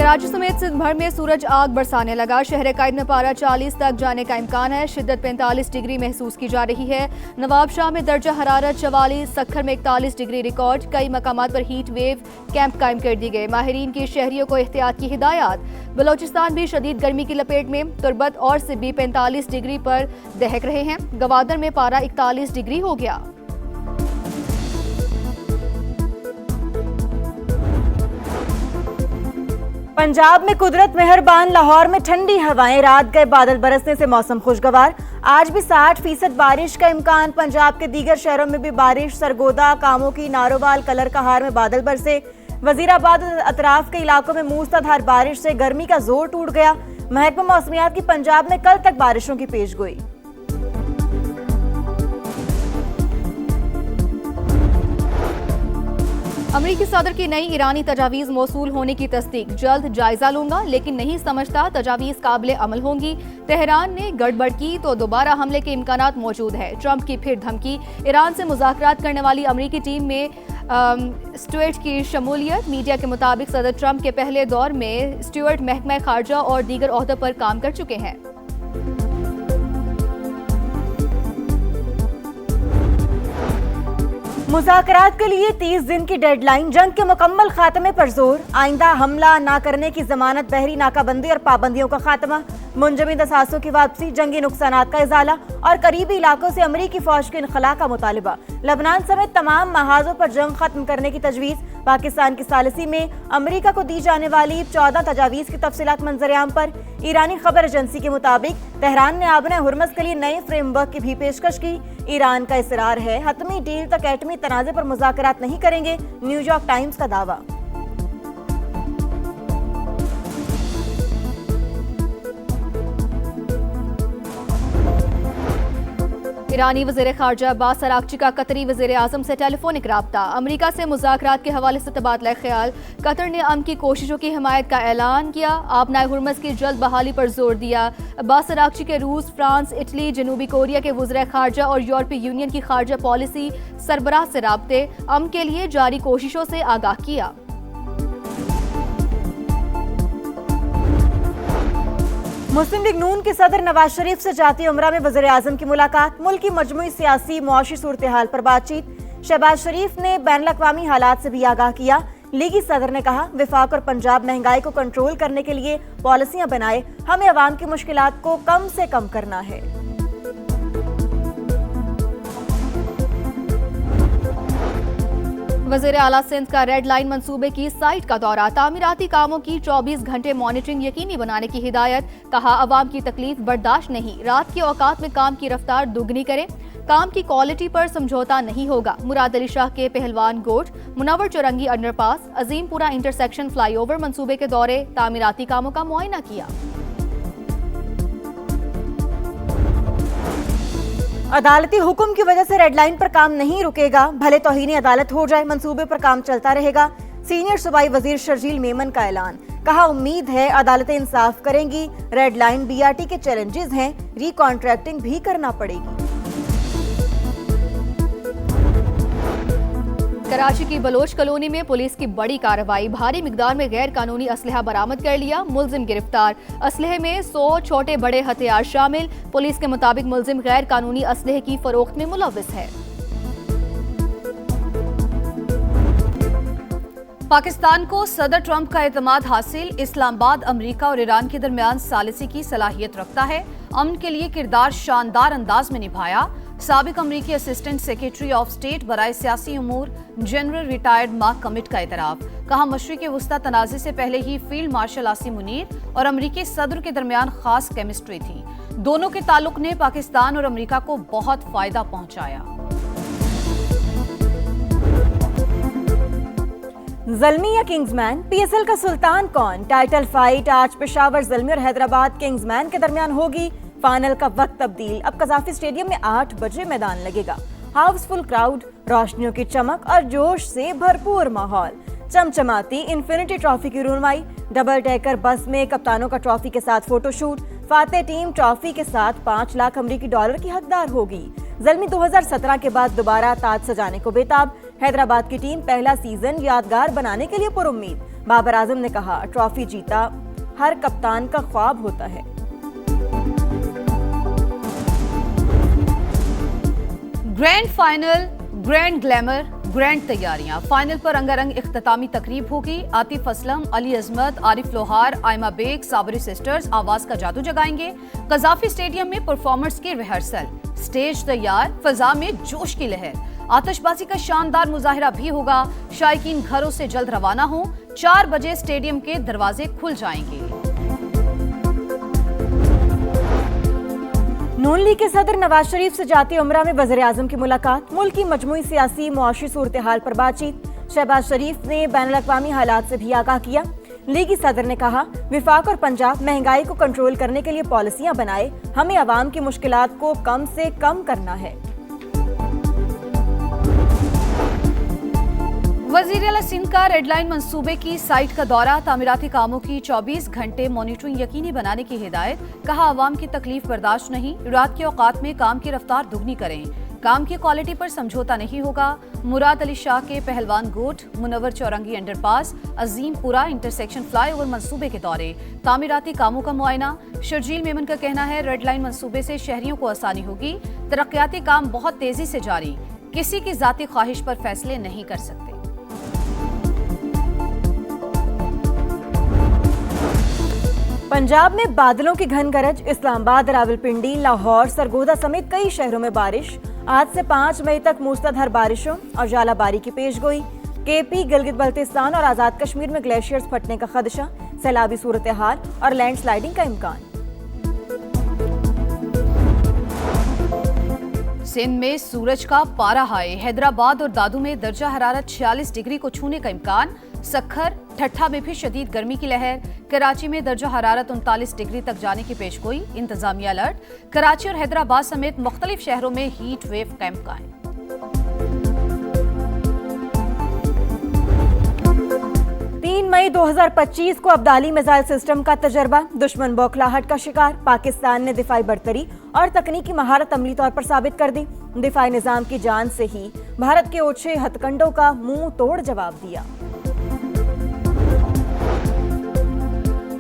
कराची समेत सिंध भर में सूरज आग बरसाने लगा। शहर कैद में पारा 40 तक जाने का इम्कान है। शिद्दत 45 डिग्री महसूस की जा रही है। नवाबशाह में दर्जा हरारत 44, सक्खर में 41 डिग्री रिकॉर्ड। कई मकामात पर हीट वेव कैंप कायम कर दी गए। माहिरीन की शहरियों को एहतियात की हिदायत। बलोचिस्तान भी शदीद गर्मी की लपेट में। तुर्बत और सिब्बी 45 डिग्री पर दहक रहे हैं। गवादर में पारा 41 डिग्री हो गया। पंजाब में कुदरत मेहरबान। लाहौर में ठंडी हवाएं, रात गए बादल बरसने से मौसम खुशगवार। आज भी 60% बारिश का इम्कान। पंजाब के दीगर शहरों में भी बारिश। सरगोदा, कामों नारोवाल, कलर कहार में बादल बरसे। वजीराबाद और अतराफ के इलाकों में मूसलाधार बारिश से गर्मी का जोर टूट गया। महकमा मौसमियात की पंजाब में कल तक बारिशों की पेशगोई। अमरीकी सदर की नई ईरानी तजावीज़ मौसूल होने की तस्दीक। जल्द जायजा लूंगा लेकिन नहीं समझता तजावीज़ काबिल अमल होंगी। तेहरान ने गड़बड़ की तो दोबारा हमले के इम्कानात मौजूद है। ट्रंप की फिर धमकी। ईरान से मुज़ाकरात करने वाली अमरीकी टीम में स्टुअर्ट की शमूलियत। मीडिया के मुताबिक सदर ट्रंप के पहले दौर में स्टुअर्ट महकमा खारजा और दीगर ओहदों पर काम कर चुके हैं। मुज़ाकरात के लिए 30 दिन की डेडलाइन। जंग के मुकम्मल खात्मे पर जोर। आइंदा हमला ना करने की जमानत। बहरी नाकाबंदी और पाबंदियों का खात्मा। मुंजमद असासों की वापसी। जंगी नुकसानात का इजाला और करीबी इलाकों से अमरीकी फौज के इनखला का मुतालिबा। लबनान समेत तमाम महाजों पर जंग खत्म करने की तजवीज़। पाकिस्तान की सालिसी में अमरीका को दी जाने वाली 14 तजावीज़ की तफसीलात मंजरेआम पर। ईरानी खबर एजेंसी के मुताबिक तेहरान ने आबना हुर्मस के लिए नए फ्रेमवर्क की भी पेशकश की। ईरान का इसरार है हतमी डील तक एटमी तनाज़े पर मुज़ाकरात नहीं करेंगे। न्यूयॉर्क टाइम्स का दावा। ईरानी वज़ीर ख़ारजा अब्बास अरागची का कतरी वज़ीर आज़म से टेलीफोनिक राब्ता। अमरीका से मुज़ाकरात के हवाले से तबादला ख्याल। कतर ने अमन की कोशिशों की हिमायत का ऐलान किया। आबनाए हुर्मस की जल्द बहाली पर जोर दिया। अब्बास अरागची के रूस, फ्रांस, इटली, जनूबी कोरिया के वज़ीर ख़ारजा और यूरोपीय यूनियन की खारजा पॉलिसी सरबराह से राब्ते। अमन के लिए जारी कोशिशों से आगाह किया। मुस्लिम लीग नून के सदर नवाज शरीफ से जाती उमरा में वज़ीर आज़म की मुलाकात। मुल्क की मजमूई सियासी मुआशी सूरत हाल पर बातचीत। शहबाज शरीफ ने बैनुल अक़वामी हालात से भी आगाह किया। लीगी सदर ने कहा, विफाक और पंजाब महंगाई को कंट्रोल करने के लिए पॉलिसियां बनाए। हमें अवाम की मुश्किलात को कम से कम करना है। वज़ीर आला सिंध का रेड लाइन मंसूबे की साइट का दौरा। तामीराती कामों की 24 घंटे मॉनिटरिंग यकीनी बनाने की हिदायत। कहा, अवाम की तकलीफ बर्दाश्त नहीं। रात के औकात में काम की रफ्तार दुगनी करें। काम की क्वालिटी पर समझौता नहीं होगा। मुराद अली शाह के पहलवान गोट, मुनव्वर चौरंगी अंडरपास, अजीमपुरा इंटरसेक्शन फ्लाईओवर मंसूबे के दौरे। तामीराती कामों का मुआयना किया। अदालती हुक्म की वजह से रेड लाइन पर काम नहीं रुकेगा। भले तौहीन अदालत हो जाए, मंसूबे पर काम चलता रहेगा। सीनियर सूबाई वजीर शर्जील मेमन का ऐलान। कहा, उम्मीद है अदालतें इंसाफ करेंगी। रेड लाइन बीआरटी के चैलेंजेस हैं, रिकॉन्ट्रैक्टिंग भी करना पड़ेगी। कराची की बलोच कॉलोनी में पुलिस की बड़ी कार्रवाई। भारी मिकदार में गैर कानूनी असलहा बरामद कर लिया। मुलजिम गिरफ्तार। असलहे में 100 छोटे बड़े हथियार शामिल। पुलिस के मुताबिक मुलजिम गैर कानूनी असलहे की फरोख्त में मुलव्विस है। पाकिस्तान को सदर ट्रंप का एतमाद हासिल। इस्लामाबाद अमरीका और ईरान के दरमियान सालिसी की सलाहियत रखता है। अमन के लिए किरदार शानदार अंदाज में निभाया। साबिक अमरीकी असिस्टेंट सेक्रेटरी ऑफ स्टेट बराए सियासी उमूर जनरल रिटायर्ड मार्क कमिट का एतराफ। कहा, मशरिक़ वस्ता तनाज़े से पहले ही फील्ड मार्शल आसिम मुनीर और अमरीकी सदर के दरमियान खास केमिस्ट्री थी। दोनों के ताल्लुक ने पाकिस्तान और अमरीका को बहुत फायदा पहुंचाया। ज़ल्मी या किंग्समैन, पीएसएल का सुल्तान कौन? टाइटल फाइट आज पेशावर ज़ल्मी और हैदराबाद किंग्समैन के दरमियान होगी। फाइनल का वक्त तब्दील। अब कज़ाफ़ी स्टेडियम में 8 बजे मैदान लगेगा। हाउसफुल क्राउड, रोशनियों की चमक और जोश से भरपूर माहौल। चमचमाती इन्फिनिटी ट्रॉफी की रूनुमाई। डबल डेकर बस में कप्तानों का ट्रॉफी के साथ फोटोशूट। फातेह टीम ट्रॉफी के साथ 5 लाख अमरीकी डॉलर की हकदार होगी। ज़ल्मी 2017 के बाद दोबारा ताज सजाने को बेताब। हैदराबाद की टीम पहला सीजन यादगार बनाने के लिए पुरुम्मीद। बाबर आजम ने कहा, ट्रॉफी जीता हर कप्तान का ख्वाब होता है। Grand final, grand glamour, grand तैयारियां। फाइनल पर रंगारंग इख्तितामी तकरीब होगी। आतिफ असलम, अली अजमत, आरिफ लोहार, आयमा बेग, साबरी सिस्टर्स आवाज का जादू जगाएंगे। कजाफी स्टेडियम में परफॉर्मर्स की रिहर्सल, स्टेज तैयार, फिजा में जोश की लहर। आतिशबाजी का शानदार मुजाहिरा भी होगा। शायकीन घरों से जल्द रवाना हो। 4 बजे स्टेडियम के दरवाजे खुल जाएंगे। नून लीग के सदर नवाज शरीफ से जाती उम्रा में वज़ीर आज़म की मुलाकात। मुल्क की मजमूई सियासी मुआशी सूरत हाल पर बातचीत। शहबाज शरीफ ने बैनुल-अक़वामी हालात से भी आगाह किया। लीगी सदर ने कहा, विफाक और पंजाब महंगाई को कंट्रोल करने के लिए पॉलिसियां बनाए। हमें अवाम की मुश्किलात को कम से कम करना है। वज़ीर आला सिंध का रेड लाइन मंसूबे की साइट का दौरा। तामीराती कामों की 24 घंटे मॉनिटरिंग यकीनी बनाने की हिदायत। कहा, अवाम की तकलीफ बर्दाश्त नहीं। रात के औकात में काम की रफ्तार दुगनी करें। काम की क्वालिटी पर समझौता नहीं होगा। मुराद अली शाह के पहलवान गोट, मुनव्वर चौरंगी अंडरपास, अजीमपुरा इंटरसेक्शन फ्लाईओवर मंसूबे के दौरे। तामीराती कामों का मुआयना। शर्जील मेमन का कहना है, रेड लाइन मंसूबे से शहरियों को आसानी होगी। तरक्याती काम बहुत तेजी से जारी। किसी की जाती ख्वाहिश पर फैसले नहीं कर सकते। पंजाब में बादलों की घन गरज। इस्लामाबाद, रावलपिंडी, लाहौर, सरगोदा समेत कई शहरों में बारिश। आज से 5 मई तक मूसलाधार बारिशों और जालाबारी की पेशगोई। केपी, गिलगित बल्तिस्तान और आजाद कश्मीर में ग्लेशियर्स फटने का खदशा। सैलाबी सूरत हाल और लैंडस्लाइडिंग का इम्कान। सिंध में सूरज का पारा हाई। हैदराबाद और दादू में दर्जा हरारत 46 डिग्री को छूने का इम्कान। सखर, ठट्ठा में भी शदीद गर्मी की लहर। कराची में दर्जा हरारत 39 डिग्री तक जाने की पेशगोई। इंतजामिया अलर्ट। कराची और हैदराबाद समेत मुख्तलिफ शहरों में हीट वेव का इम्कान। 3 मई 2025 को अब्दाली मिसाइल सिस्टम का तजर्बा। दुश्मन बौखलाहट का शिकार। पाकिस्तान ने दिफाई बर्तरी और तकनीकी महारत अमली तौर पर साबित कर दी। दिफाई निजाम की जान से ही भारत के ओछे हथकंडों का मुंह तोड़ जवाब दिया।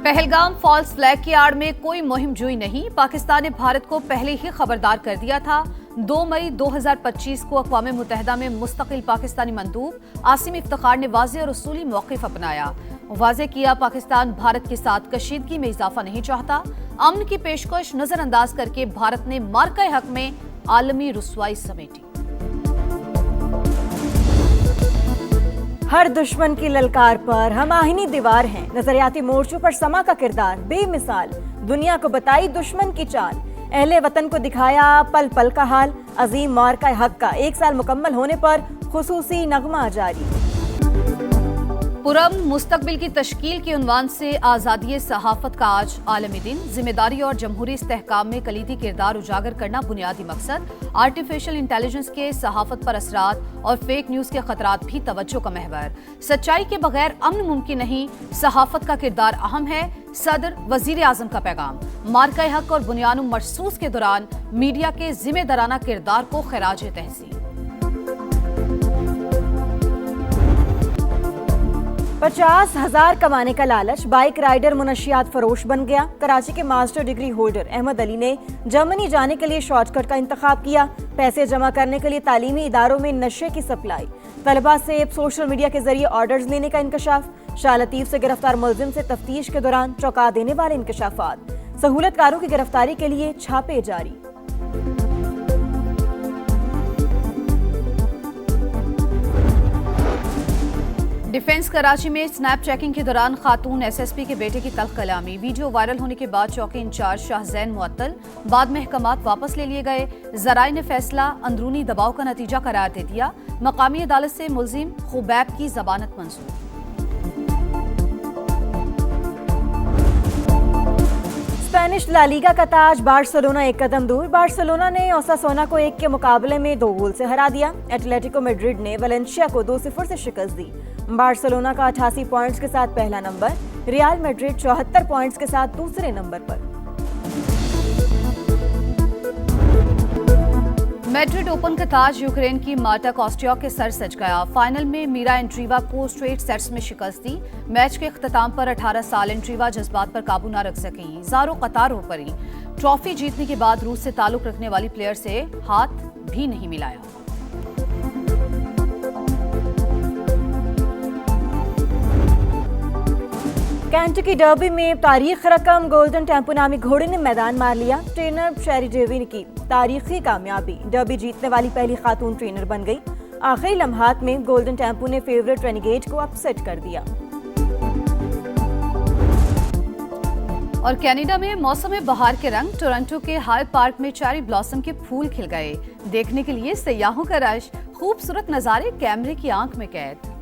पहलगाम फॉल्स फ्लैग की आड़ में कोई मुहिम जुई नहीं। पाकिस्तान ने भारत को पहले ही खबरदार कर दिया था। 2 मई 2025 को अक़वाम मुत्तहिदा में मुस्तकिल पाकिस्तानी मंदूब आसिम इफ्तिखार ने वाज़ेह और उसूली मौक़िफ़ अपनाया। वाज़ेह किया, पाकिस्तान भारत के साथ कशीदगी में इजाफा नहीं चाहता। अमन की पेशकश नजरअंदाज करके भारत ने मार्का हक में आलमी रुसवाई समेटी। हर दुश्मन की ललकार पर हम आहिनी दीवार हैं। नजरियाती मोर्चों पर समा का किरदार बेमिसाल। दुनिया को बताई दुश्मन की चाल। अहले वतन को दिखाया पल पल का हाल। अजीम मार्का हक का 1 साल मुकम्मल होने पर खुसूसी नगमा जारी। पुरम मुस्तकबिल की तश्कील के उन्वान से आज़ादी सहाफत का आज आलमी दिन। जिम्मेदारी और जमहूरी इस्तेहकाम में कलीदी किरदार उजागर करना बुनियादी मकसद। आर्टिफिशियल इंटेलिजेंस के सहाफत पर असरात और फेक न्यूज के खतरात भी तवज्जो का महवर। सच्चाई के बगैर अमन मुमकिन नहीं। सहाफत का किरदार अहम है। सदर वजीर आजम का पैगाम। मार्का हक और बुनियानु मरसूस के दौरान मीडिया के जिम्मेदाराना किरदार को खिराज तहसीन। 50,000 कमाने का लालच। बाइक राइडर मुनशियात फरोश बन गया। कराची के master degree holder Ahmed Ali ने जर्मनी जाने के लिए शॉर्टकट का इंतखाब किया। पैसे जमा करने के लिए तालीमी इदारों में नशे की सप्लाई। तलबा से सोशल मीडिया के जरिए ऑर्डर्स लेने का इंकशाफ। शाह लतीफ से गिरफ्तार मुलजिम से तफ्तीश के दौरान चौंका देने वाले इंकशाफात। सहूलतकारों की गिरफ्तारी के लिए छापे जारी। डिफेंस कराची में स्नैप चेकिंग के दौरान खातून एसएसपी के बेटे की तल्ख कलामी। वीडियो वायरल होने के बाद चौकी इंचार्ज शाहजैन मुअत्तल। बाद में अहकामात वापस ले लिए गए। जराए ने फैसला अंदरूनी दबाव का नतीजा करार दे दिया। मकामी अदालत से मुलजिम खुबैब की जमानत मंजूर। स्पेनिश ला लीगा का ताज बार्सिलोना एक कदम दूर। बार्सिलोना ने ओसासुना को 1 के मुकाबले में 2 गोल से हरा दिया। एटलेटिको मैड्रिड ने वलेंशिया को 2-0 से शिकस्त दी। बार्सिलोना का 88 पॉइंट्स के साथ पहला नंबर। रियल मैड्रिड 74 पॉइंट्स के साथ दूसरे नंबर पर। मैड्रिड ओपन का ताज यूक्रेन की मार्टा कोस्टियोक के सर सज गया। फाइनल में मीरा एंड्रीवा को स्ट्रेट सेट्स में शिकस्त दी। मैच के अख्ताम पर 18 साल एंड्रीवा जज्बात पर काबू न रख सकी, ज़ारो कतारों पड़ी। ट्रॉफी जीतने के बाद रूस से ताल्लुक रखने वाली प्लेयर से हाथ भी नहीं मिलाया। कैंटकी डर्बी में तारीख रकम गोल्डन टेम्पो नामी घोड़े ने मैदान मार लिया। ट्रेनर शेरी डेविन की तारीखी कामयाबी, डर्बी जीतने वाली पहली खातून ट्रेनर बन गई। आखिरी लम्हात में गोल्डन टेम्पो ने फेवरेट रेनिगेट को अपसेट कर दिया। और कनाडा में मौसम बहार के रंग, टोरंटो के हाइड पार्क में चेरी ब्लॉसम के फूल खिल गए। देखने के लिए सयाहों का रश, खूबसूरत नज़ारे कैमरे की आंख में कैद।